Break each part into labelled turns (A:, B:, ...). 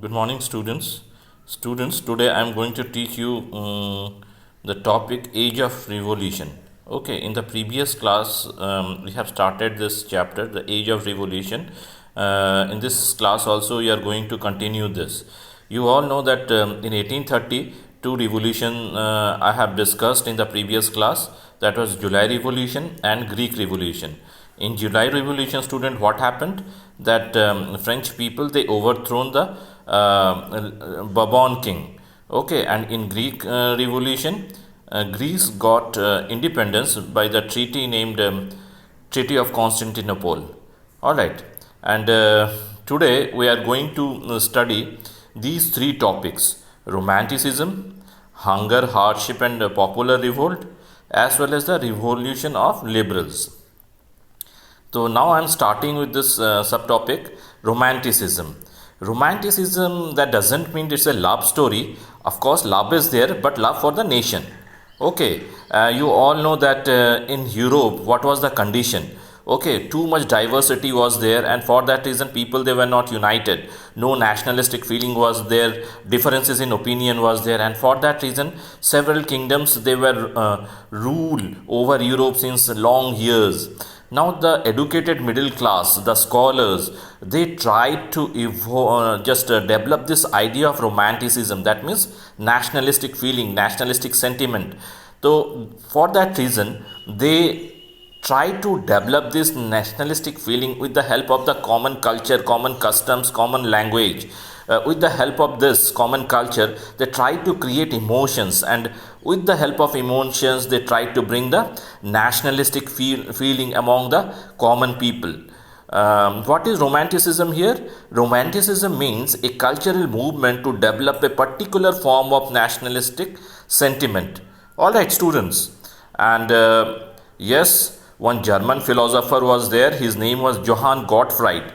A: Good morning, students. Students, today I am going to teach you the topic Age of Revolution. Okay, in the previous class, we have started this chapter, the Age of Revolution. In this class, also, we are going to continue this. You all know that in 1830, two revolution I have discussed in the previous class. That was July Revolution and Greek Revolution. In July Revolution, student, what happened? That French people, they overthrown the Bourbon king. Okay, and in Greek Revolution, Greece got independence by the treaty named Treaty of Constantinople. All right, and today we are going to study these three topics: Romanticism, hunger, hardship, and popular revolt, as well as the revolution of liberals. So now I'm starting with this subtopic, Romanticism. Romanticism, that doesn't mean it's a love story. Of course, love is there, but love for the nation. Okay, you all know that in Europe, what was the condition? Okay, too much diversity was there, and for that reason, people, they were not united. No nationalistic feeling was there. Differences in opinion was there, and for that reason, several kingdoms, they were ruled over Europe since long years. Now the educated middle class, the scholars, they tried to develop this idea of romanticism. That means nationalistic feeling, nationalistic sentiment. So for that reason, they try to develop this nationalistic feeling with the help of the common culture, common customs, common language. With the help of this common culture, they try to create emotions, and with the help of emotions, they try to bring the nationalistic feeling among the common people. What is romanticism here? Romanticism means a cultural movement to develop a particular form of nationalistic sentiment. All right, students. And yes, one German philosopher was there. His name was Johann Gottfried.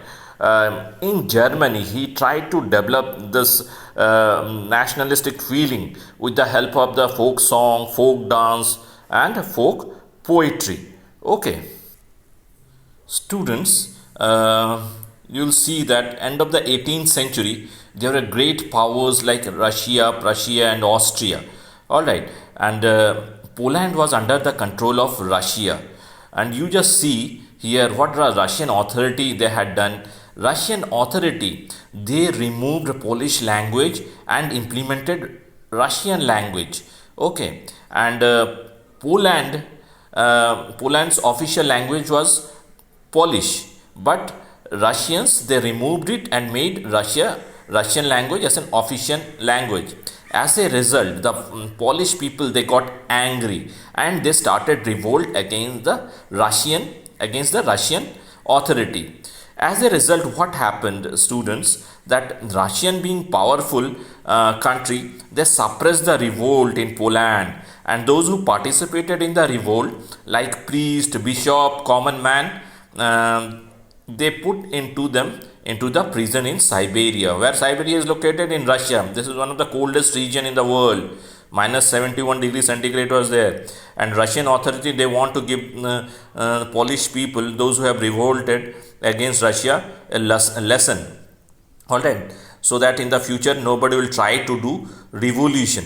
A: In Germany, he tried to develop this nationalistic feeling with the help of the folk song, folk dance, and folk poetry. Okay, students, you'll see that end of the 18th century, there were great powers like Russia, Prussia, and Austria. All right, and Poland was under the control of Russia. And you just see here what the Russian authority they had done. Russian authority, they removed Polish language and implemented Russian language. Okay, and Poland's official language was Polish, but Russians, they removed it and made Russian language as an official language. As a result, the Polish people, they got angry, and they started revolt against the Russian authority. As a result, what happened, students, that Russian being powerful country, they suppressed the revolt in Poland, and those who participated in the revolt, like priest, bishop, common man, they put into the prison in Siberia, where Siberia is located in Russia. This is one of the coldest region in the world. Minus 71 degrees centigrade was there, and Russian authority, they want to give Polish people, those who have revolted against Russia, a lesson. All right, so that in the future nobody will try to do revolution,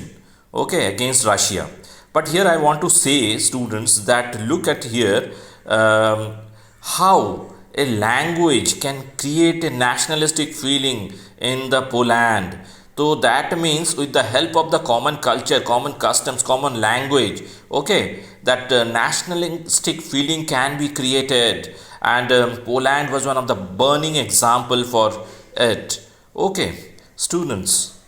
A: okay, against Russia. But here I want to say, students, that look at here, how a language can create a nationalistic feeling in the Poland. So that means with the help of the common culture, common customs, common language, okay, that nationalistic feeling can be created, and Poland was one of the burning example for it. Okay, students.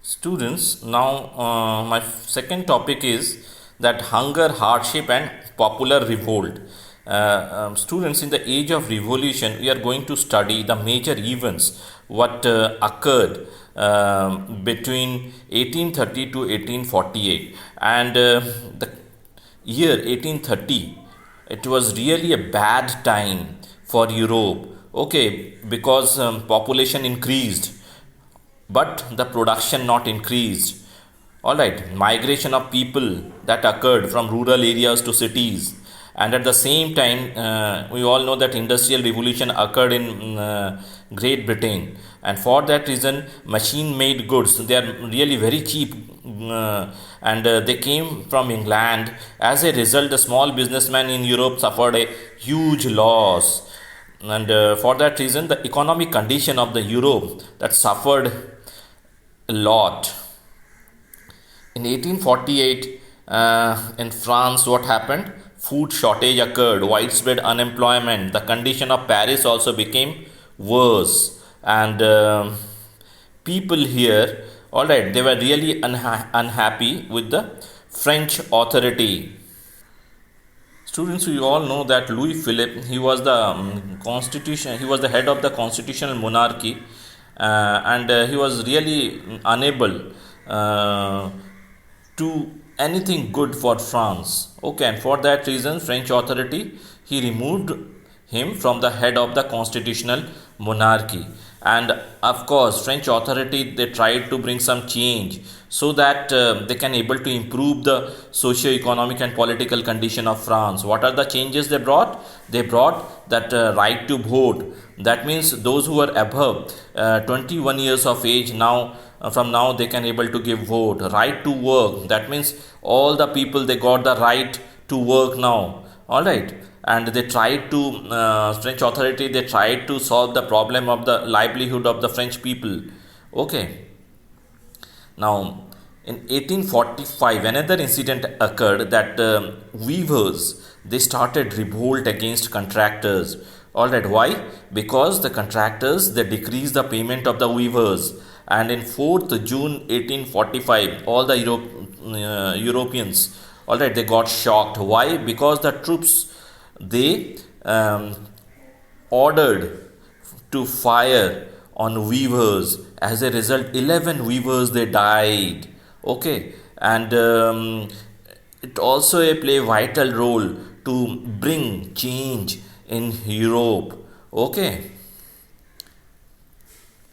A: Students, now my second topic is that hunger, hardship, and popular revolt. Students, in the age of revolution, we are going to study the major events what occurred between 1830 to 1848, and the year 1830, it was really a bad time for Europe. Okay, because population increased, but the production not increased. All right, migration of people that occurred from rural areas to cities, And at the same time, we all know that industrial revolution occurred in Great Britain, and for that reason machine made goods, they are really very cheap, and they came from England. As a result, the small businessmen in Europe suffered a huge loss, and for that reason the economic condition of the Europe that suffered a lot. In 1848, in France, what happened? Food shortage occurred, widespread unemployment. The condition of Paris also became worse, and people here, all right, they were really unhappy with the French authority. Students, we all know that Louis Philippe, he was the constitution, he was the head of the constitutional monarchy, and he was really unable uh, to anything good for France. Okay, and for that reason, French authority, he removed him from the head of the constitutional monarchy. And of course, French authority, they tried to bring some change so that they can able to improve the socio-economic and political condition of France. What are the changes they brought? They brought that right to vote. That means those who are above 21 years of age now, from now they can able to give vote. Right to work, that means all the people, they got the right to work now. All right, and they tried to French authority, they tried to solve the problem of the livelihood of the French people. Okay, now in 1845 another incident occurred that weavers, they started revolt against contractors. All right, why? Because the contractors, they decreased the payment of the weavers, and in 4th June 1845 all the Europeans, all right, they got shocked. Why? Because the troops, they ordered to fire on weavers. As a result, 11 weavers, they died. Okay, and it also play vital role to bring change in Europe. Okay.